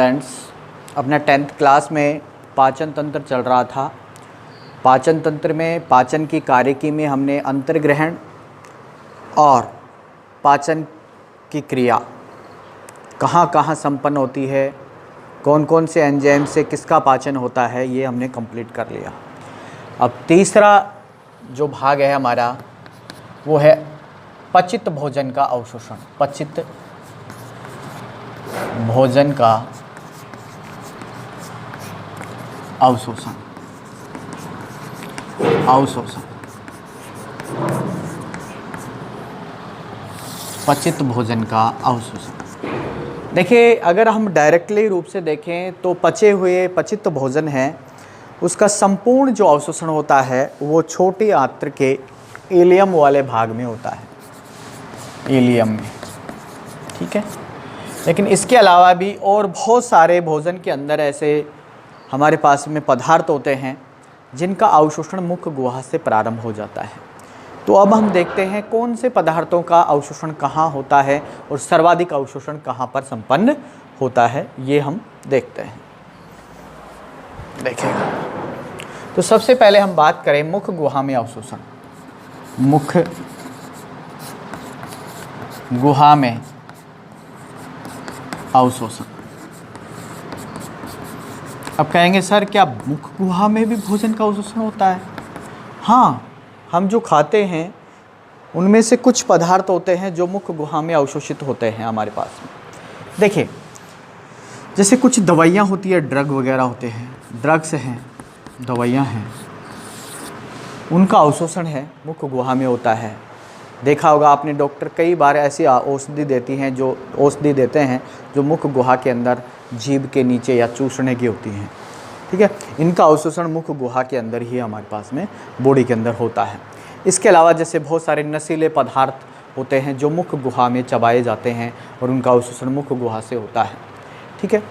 Students, अपना 10th class में पाचन तंत्र चल रहा था। पाचन तंत्र में पाचन की कार्यकी में हमने अंतर्ग्रहण और पाचन की क्रिया कहाँ कहाँ संपन्न होती है, कौन कौन से एंजाइम से किसका पाचन होता है, ये हमने कंप्लीट कर लिया। अब तीसरा जो भाग है हमारा वो है पचित भोजन का अवशोषण। पचित भोजन का अवशोषण। पचित भोजन का अवशोषण। देखिए, अगर हम डायरेक्टली रूप से देखें तो पचे हुए पचित भोजन है, उसका संपूर्ण जो अवशोषण होता है वो छोटी आंत्र के इलियम वाले भाग में होता है, इलियम में। ठीक है, लेकिन इसके अलावा भी और बहुत सारे भोजन के अंदर ऐसे हमारे पास में पदार्थ होते हैं जिनका अवशोषण मुख गुहा से प्रारंभ हो जाता है। तो अब हम देखते हैं कौन से पदार्थों का अवशोषण कहाँ होता है और सर्वाधिक अवशोषण कहाँ पर संपन्न होता है, ये हम देखते हैं। देखिएगा, तो सबसे पहले हम बात करें मुख गुहा में अवशोषण। मुख गुहा में अवशोषण। अब कहेंगे सर क्या मुख गुहा में भी भोजन का अवशोषण होता है? हाँ, हम जो खाते हैं उनमें से कुछ पदार्थ होते हैं जो मुख गुहा में अवशोषित होते हैं हमारे पास में। देखिए, जैसे कुछ दवाइयाँ होती है, ड्रग वगैरह होते हैं, ड्रग्स हैं, दवाइयाँ हैं, उनका अवशोषण है मुख गुहा में होता है। देखा होगा आपने, डॉक्टर कई बार ऐसी औषधि देते हैं जो मुख गुहा के अंदर जीभ के नीचे या चूसने की होती हैं। ठीक है, इनका अवशोषण मुख गुहा के अंदर ही हमारे पास में बॉडी के अंदर होता है। इसके अलावा जैसे बहुत सारे नशीले पदार्थ होते हैं जो मुख गुहा में चबाए जाते हैं और उनका अवशोषण मुख गुहा से होता है। ठीक है,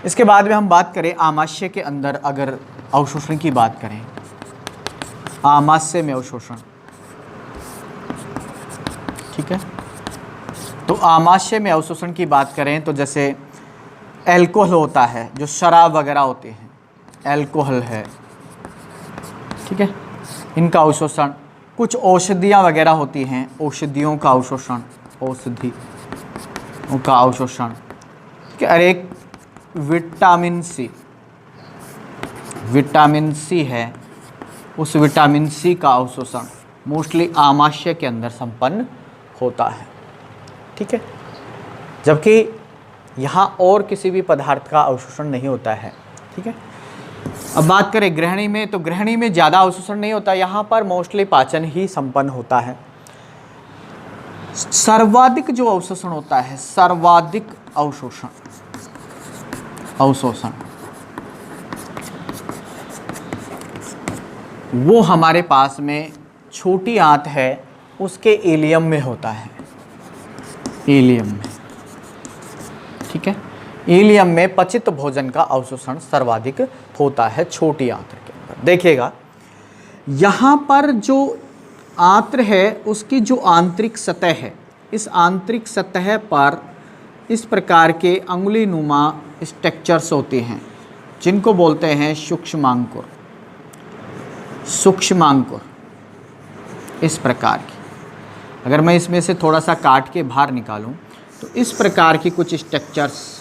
इसके बाद में हम बात करें आमाशय के अंदर, अगर अवशोषण की बात करें, आमाशय में अवशोषण। ठीक है, तो आमाशय में अवशोषण की बात करें तो जैसे अल्कोहल होता है, जो शराब वगैरह होती हैं, अल्कोहल है। ठीक है, इनका अवशोषण। कुछ औषधियाँ वगैरह होती हैं, औषधियों का अवशोषण, औषधियों का अवशोषण। ठीक है, और एक विटामिन सी है, उस विटामिन सी का अवशोषण मोस्टली आमाशय के अंदर संपन्न होता है। ठीक है, जबकि यहाँ और किसी भी पदार्थ का अवशोषण नहीं होता है। ठीक है, अब बात करें ग्रहणी में, तो ग्रहणी में ज़्यादा अवशोषण नहीं होता, यहाँ पर मोस्टली पाचन ही संपन्न होता है। सर्वाधिक जो अवशोषण होता है, सर्वाधिक अवशोषण वो हमारे पास में छोटी आंत है उसके इलियम में होता है, इलियम में। ठीक है, इलियम में पचित भोजन का अवशोषण सर्वाधिक होता है छोटी आंत्र के अंदर। देखिएगा, यहाँ पर जो आंत्र है उसकी जो आंतरिक सतह है, इस आंतरिक सतह पर इस प्रकार के अंगुली नुमा स्ट्रक्चर्स होते हैं जिनको बोलते हैं सूक्ष्मांकुर। सूक्ष्मांकुर इस प्रकार की, अगर मैं इसमें से थोड़ा सा काट के बाहर निकालूं तो इस प्रकार की कुछ स्ट्रक्चर्स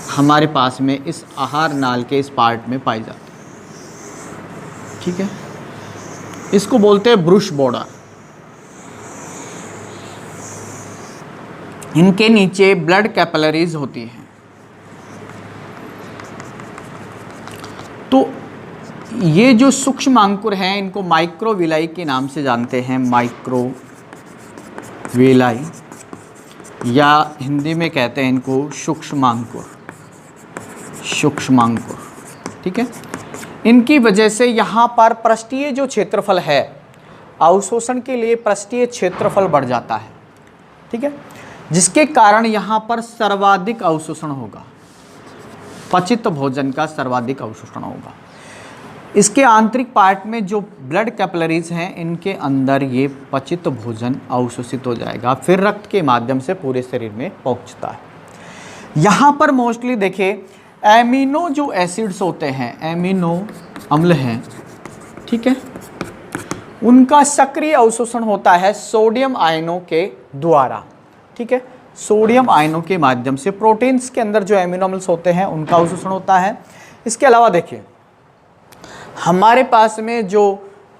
हमारे पास में इस आहार नाल के इस पार्ट में पाई जाती है। ठीक है, इसको बोलते हैं ब्रुश बॉर्डर। इनके नीचे ब्लड कैपिलरीज होती हैं। तो ये जो सूक्ष्म अंकुर हैं इनको माइक्रोविलाई के नाम से जानते हैं, माइक्रोविलाई, या हिंदी में कहते हैं इनको सूक्ष्मांकुर, सूक्ष्मांकुर। ठीक है, इनकी वजह से यहाँ पर पृष्ठीय जो क्षेत्रफल है, अवशोषण के लिए पृष्ठीय क्षेत्रफल बढ़ जाता है। ठीक है, जिसके कारण यहाँ पर सर्वाधिक अवशोषण होगा, पचित भोजन का सर्वाधिक अवशोषण होगा। इसके आंतरिक पार्ट में जो ब्लड कैपिलरीज हैं, इनके अंदर ये पचित भोजन अवशोषित हो जाएगा, फिर रक्त के माध्यम से पूरे शरीर में पहुंचता है। यहाँ पर मोस्टली देखिए एमिनो जो एसिड्स होते हैं, एमिनो अम्ल हैं, ठीक है, उनका सक्रिय अवशोषण होता है सोडियम आयनों के द्वारा, ठीक है, सोडियम आयनों के माध्यम से। प्रोटीन्स के अंदर जो एमिनो अम्ल होते हैं उनका अवशोषण होता है। इसके अलावा देखिए हमारे पास में जो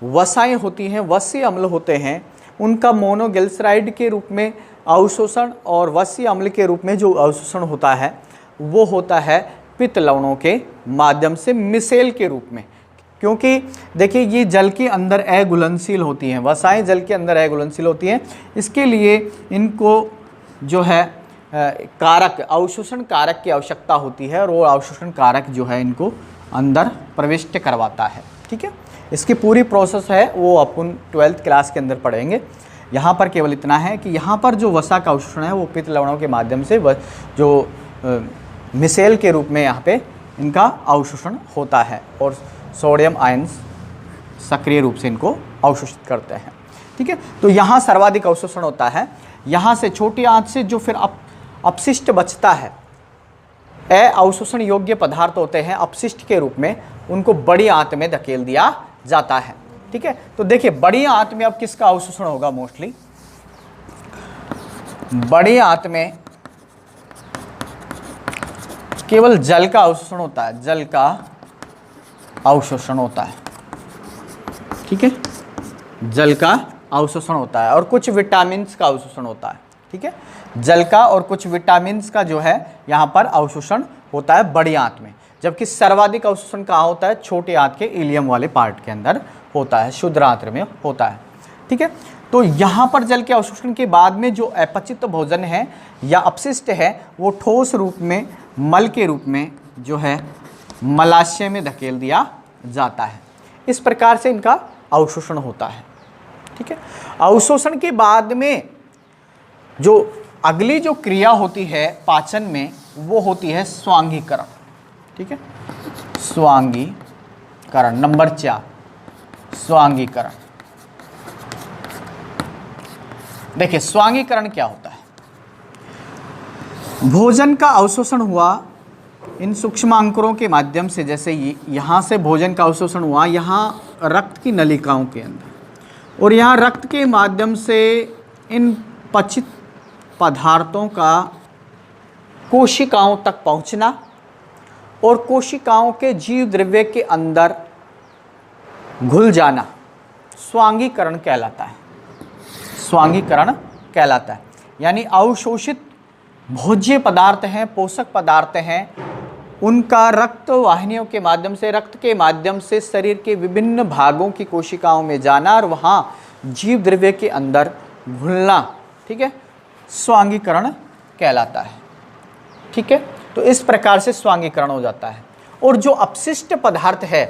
वसाएं होती हैं, वसीय अम्ल होते हैं, उनका मोनोग्लिसराइड के रूप में अवशोषण और वसीय अम्ल के रूप में जो अवशोषण होता है वो होता है पित्त लवणों के माध्यम से मिसेल के रूप में। क्योंकि देखिए ये जल के अंदर अघुलनशील होती हैं, वसाएं जल के अंदर अघुलनशील होती हैं, इसके लिए इनको जो है कारक, अवशोषण कारक की आवश्यकता होती है और वो अवशोषण कारक जो है इनको अंदर प्रविष्ट करवाता है, ठीक है। इसकी पूरी प्रोसेस है वो अपन 12th क्लास के अंदर पढ़ेंगे। यहाँ पर केवल इतना है कि यहाँ पर जो वसा का अवशोषण है वो पित्त लवणों के माध्यम से जो मिसेल के रूप में यहाँ पे इनका अवशोषण होता है और सोडियम आयन्स सक्रिय रूप से इनको अवशोषित करते हैं, ठीक है। तो यहाँ सर्वाधिक अवशोषण होता है। यहाँ से छोटी आंत से जो फिर अपशिष्ट बचता है, अवशोषण योग्य पदार्थ होते हैं अपशिष्ट के रूप में, उनको बड़ी आंत में धकेल दिया जाता है, ठीक है। तो देखिए बड़ी आंत में अब किसका अवशोषण होगा? मोस्टली बड़ी आंत में केवल जल का अवशोषण होता है, जल का अवशोषण होता है, ठीक है, जल का अवशोषण होता है और कुछ विटामिन्स का अवशोषण होता है, ठीक है। जल का और कुछ विटामिन्स का जो है यहाँ पर अवशोषण होता है बड़ी आंत में, जबकि सर्वाधिक अवशोषण कहाँ होता है? छोटी आंत के इलियम वाले पार्ट के अंदर होता है, शुद्र आंत्र में होता है, ठीक है। तो यहाँ पर जल के अवशोषण के बाद में जो अपचित भोजन है या अपशिष्ट है वो ठोस रूप में, मल के रूप में जो है मलाशय में धकेल दिया जाता है। इस प्रकार से इनका अवशोषण होता है, ठीक है। अवशोषण के बाद में जो अगली जो क्रिया होती है पाचन में वो होती है स्वांगीकरण, ठीक है, स्वांगीकरण। नंबर 4 स्वांगीकरण। देखिए स्वांगीकरण क्या होता है? भोजन का अवशोषण हुआ इन सूक्ष्मांकुरों के माध्यम से, जैसे यहाँ से भोजन का अवशोषण हुआ यहाँ रक्त की नलिकाओं के अंदर, और यहाँ रक्त के माध्यम से इन पचित पदार्थों का कोशिकाओं तक पहुँचना और कोशिकाओं के जीव द्रव्य के अंदर घुल जाना स्वांगीकरण कहलाता है, स्वांगीकरण कहलाता है। यानी अवशोषित भोज्य पदार्थ हैं, पोषक पदार्थ हैं, उनका रक्त वाहिनियों के माध्यम से, रक्त के माध्यम से शरीर के विभिन्न भागों की कोशिकाओं में जाना और वहाँ जीव द्रव्य के अंदर घुलना, ठीक है, स्वांगीकरण कहलाता है, ठीक है। तो इस प्रकार से स्वांगीकरण हो जाता है। और जो अपशिष्ट पदार्थ है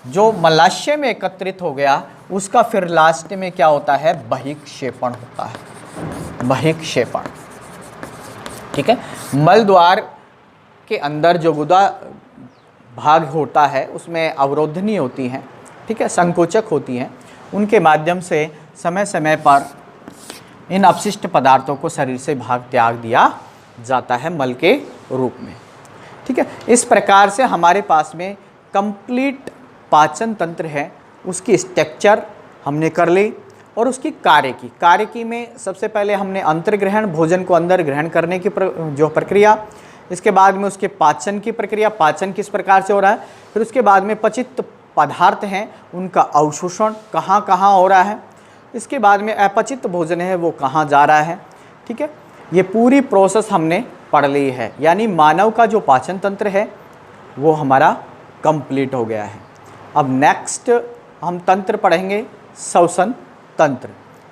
जो मलाशय में एकत्रित हो गया उसका फिर लास्ट में क्या होता है? बहिक्षेपण होता है, बहिक्षेपण, ठीक है। मल द्वार के अंदर जो गुदा भाग होता है उसमें अवरोधनी होती हैं, ठीक है, संकोचक होती हैं, उनके माध्यम से समय समय पर इन अपशिष्ट पदार्थों को शरीर से भाग त्याग दिया जाता है मल के रूप में, ठीक है। इस प्रकार से हमारे पास में कंप्लीट पाचन तंत्र है, उसकी स्ट्रक्चर हमने कर ली और उसकी कार्यकी में सबसे पहले हमने अंतर्ग्रहण, भोजन को अंदर ग्रहण करने की जो प्रक्रिया, इसके बाद में उसके पाचन की प्रक्रिया, पाचन किस प्रकार से हो रहा है, फिर उसके बाद में पचित पदार्थ हैं उनका अवशोषण कहाँ कहाँ हो रहा है, इसके बाद में अपचित भोजन है वो कहाँ जा रहा है, ठीक है। ये पूरी प्रोसेस हमने पढ़ ली है, यानी मानव का जो पाचन तंत्र है वो हमारा कंप्लीट हो गया है। अब नेक्स्ट हम तंत्र पढ़ेंगे श्वसन तंत्र,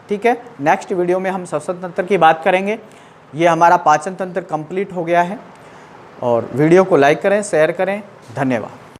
ठीक है। नेक्स्ट वीडियो में हम श्वसन तंत्र की बात करेंगे। ये हमारा पाचन तंत्र कंप्लीट हो गया है और वीडियो को लाइक करें, शेयर करें। धन्यवाद।